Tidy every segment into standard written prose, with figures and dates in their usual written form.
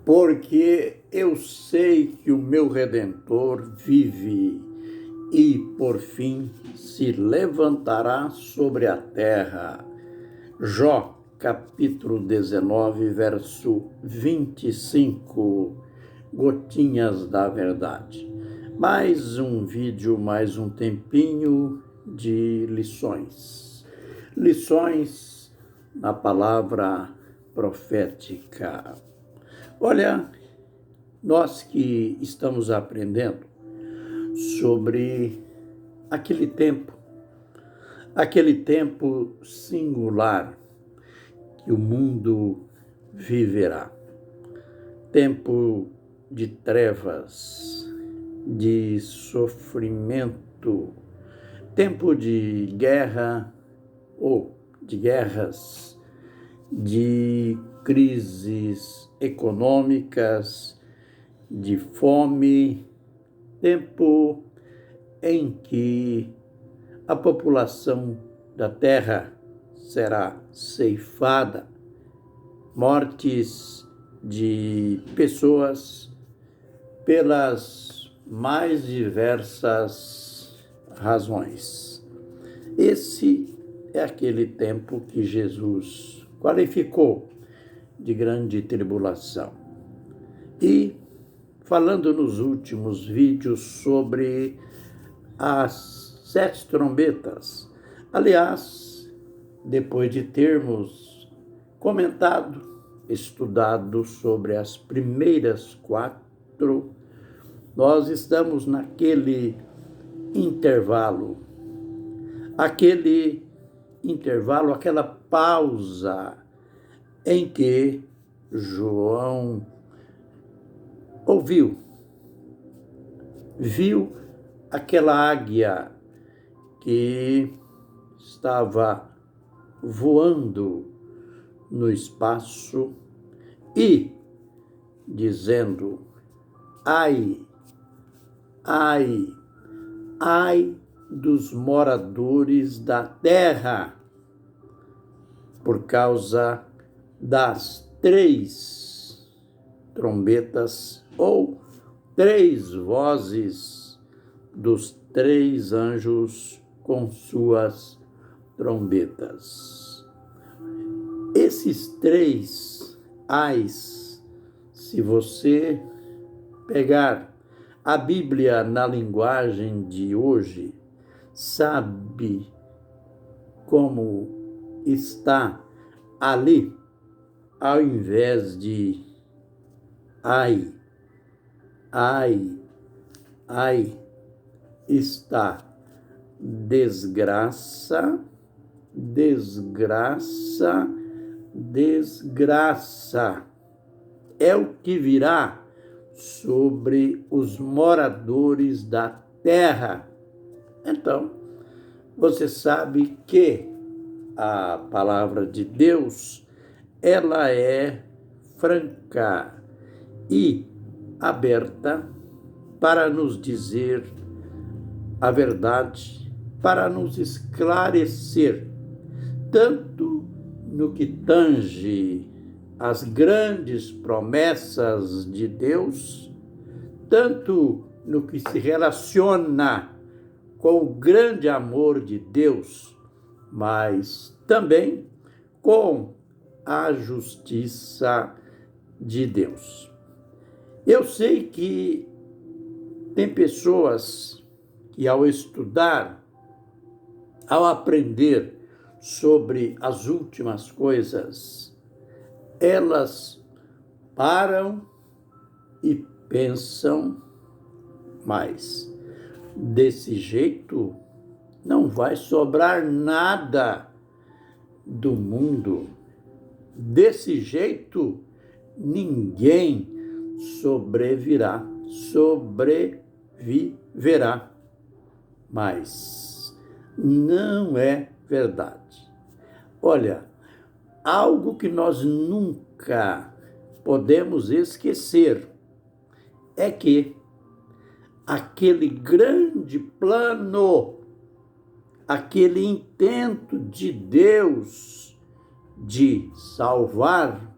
Porque eu sei que o meu Redentor vive e, por fim, se levantará sobre a terra. Jó, capítulo 19, verso 25. Gotinhas da verdade. Mais um vídeo, mais um tempinho de lições. Lições na palavra profética. Olha, nós que estamos aprendendo sobre aquele tempo singular que o mundo viverá. Tempo de trevas, de sofrimento, tempo de guerra ou de guerras, de crises econômicas, de fome, tempo em que a população da terra será ceifada, mortes de pessoas pelas mais diversas razões. Esse é aquele tempo que Jesus qualificou de grande tribulação. E falando nos últimos vídeos sobre as 7 trombetas, aliás, depois de termos comentado, estudado sobre as primeiras 4, nós estamos naquele intervalo, aquela pausa em que João viu aquela águia que estava voando no espaço e dizendo: ai, ai, ai dos moradores da terra, por causa das 3 trombetas ou 3 vozes dos 3 anjos com suas trombetas. Esses 3 ais, se você pegar a Bíblia na linguagem de hoje, sabe como está ali, ao invés de ai, ai, ai, está desgraça, desgraça, desgraça. É o que virá sobre os moradores da terra. Então, você sabe que a palavra de Deus, ela é franca e aberta para nos dizer a verdade, para nos esclarecer, tanto no que tange as grandes promessas de Deus, tanto no que se relaciona com o grande amor de Deus, mas também com a justiça de Deus. Eu sei que tem pessoas que, ao estudar, ao aprender sobre as últimas coisas, elas param e pensam, mas desse jeito não vai sobrar nada do mundo. Desse jeito ninguém sobreviverá. Mas não é verdade. Olha, algo que nós nunca podemos esquecer é que aquele grande plano, aquele intento de Deus de salvar,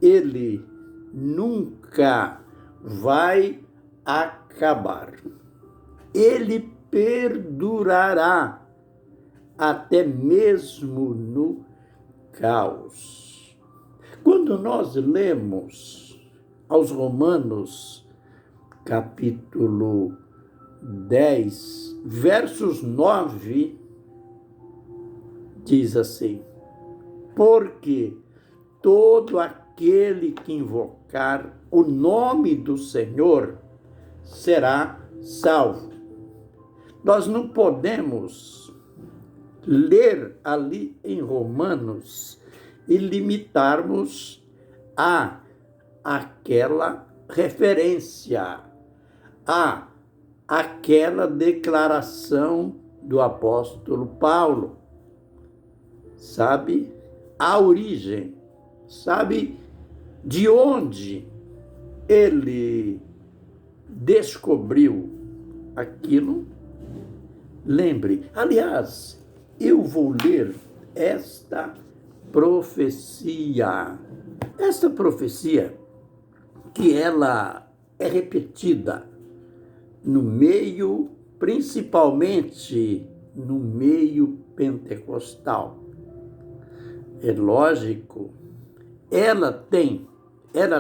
ele nunca vai acabar. Ele perdurará até mesmo no caos. Quando nós lemos aos Romanos, capítulo 10, versos 9, diz assim: porque todo aquele que invocar o nome do Senhor será salvo. Nós não podemos ler ali em Romanos e limitarmos a aquela referência, a aquela declaração do apóstolo Paulo. Sabe a origem, sabe de onde ele descobriu aquilo? Lembre, aliás, eu vou ler esta profecia que ela é repetida no meio, principalmente no meio pentecostal. É lógico, ela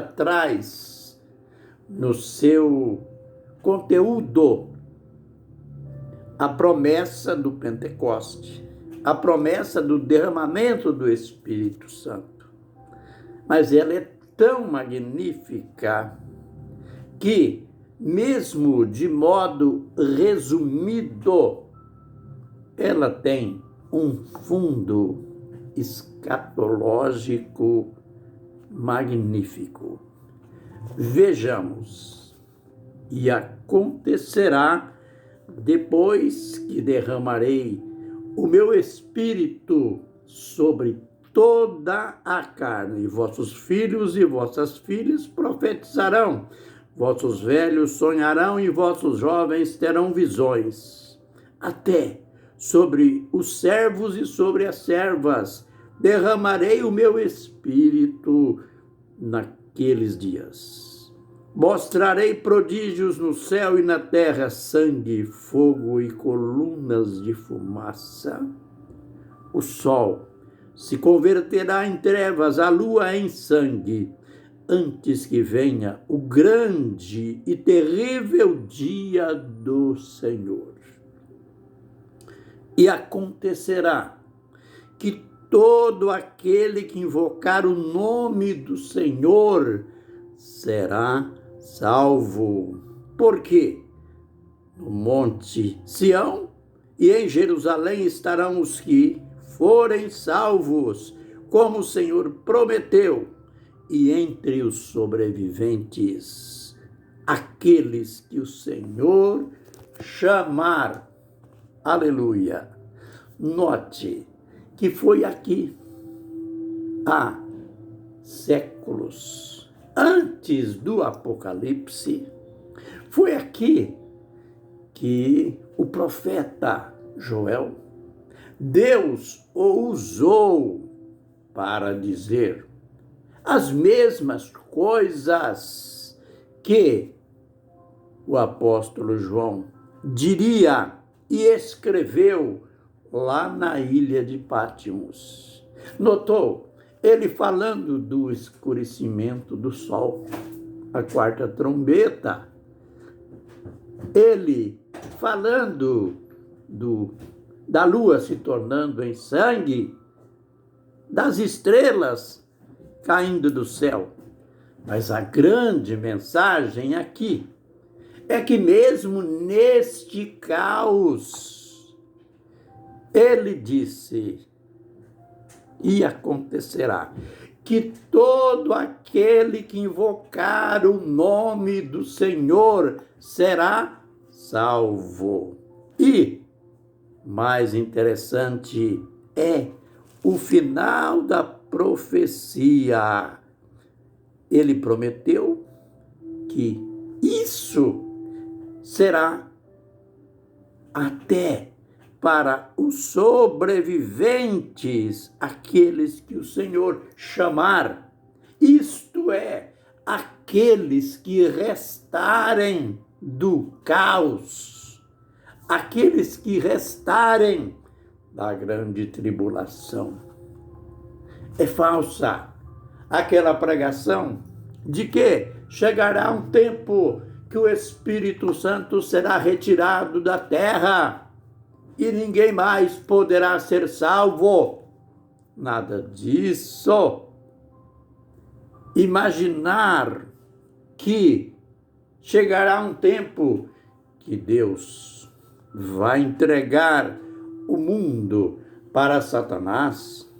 traz no seu conteúdo a promessa do Pentecoste, a promessa do derramamento do Espírito Santo. Mas ela é tão magnífica que, mesmo de modo resumido, ela tem um fundo escatológico magnífico. Vejamos. E acontecerá, depois que derramarei o meu espírito sobre toda a carne, vossos filhos e vossas filhas profetizarão, vossos velhos sonharão e vossos jovens terão visões. Até sobre os servos e sobre as servas derramarei o meu espírito naqueles dias. Mostrarei prodígios no céu e na terra, sangue, fogo e colunas de fumaça. O sol se converterá em trevas, a lua em sangue, antes que venha o grande e terrível dia do Senhor. E acontecerá que todo aquele que invocar o nome do Senhor será salvo. Por quê? No monte Sião e em Jerusalém estarão os que forem salvos, como o Senhor prometeu, e entre os sobreviventes, aqueles que o Senhor chamar. Aleluia! Note que foi aqui, há séculos antes do Apocalipse, foi aqui que o profeta Joel, Deus o usou para dizer as mesmas coisas que o apóstolo João diria e escreveu lá na ilha de Pátimos. Notou? Ele falando do escurecimento do sol, a quarta trombeta. Ele falando da lua se tornando em sangue, das estrelas caindo do céu. Mas a grande mensagem aqui é que mesmo neste caos, ele disse, e acontecerá, que todo aquele que invocar o nome do Senhor será salvo. E, mais interessante, é o final da profecia. Ele prometeu que isso será até para os sobreviventes, aqueles que o Senhor chamar. Isto é, aqueles que restarem do caos, aqueles que restarem da grande tribulação. É falsa aquela pregação de que chegará um tempo que o Espírito Santo será retirado da terra e ninguém mais poderá ser salvo. Nada disso. Imaginar que chegará um tempo que Deus vai entregar o mundo para Satanás,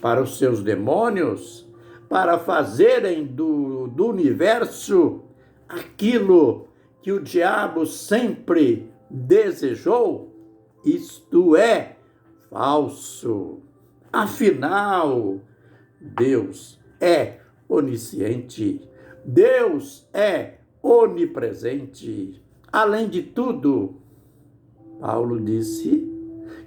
para os seus demônios, para fazerem do universo aquilo que o diabo sempre desejou, isto é falso. Afinal, Deus é onisciente, Deus é onipresente. Além de tudo, Paulo disse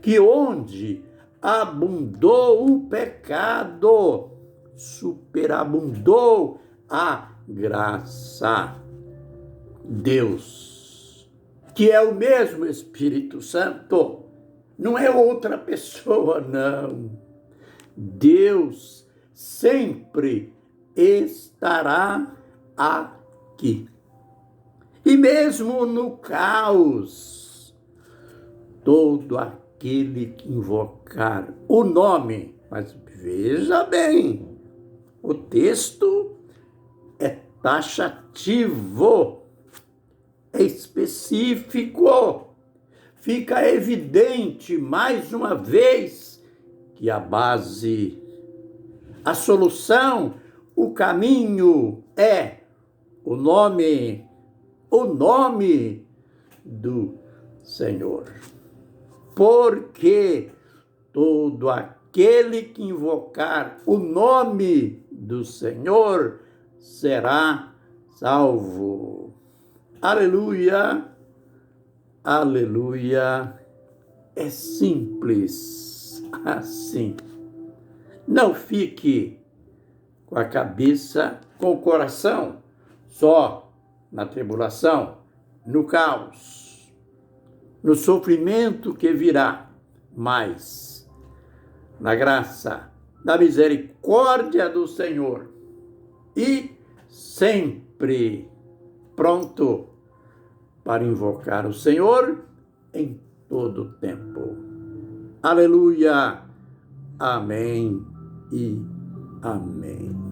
que onde abundou o pecado, superabundou a graça. Deus, que é o mesmo Espírito Santo, não é outra pessoa, não. Deus sempre estará aqui. E mesmo no caos, todo aquele que invocar o nome, mas veja bem, o texto é taxativo, é específico. Fica evidente, mais uma vez, que a base, a solução, o caminho é o nome do Senhor. Porque todo aquele que invocar o nome do Senhor será salvo. Aleluia, aleluia. É simples assim. Não fique com a cabeça, com o coração só na tribulação, no caos, no sofrimento que virá, mas na graça, na misericórdia do Senhor e sempre pronto para invocar o Senhor em todo o tempo. Aleluia, amém e amém.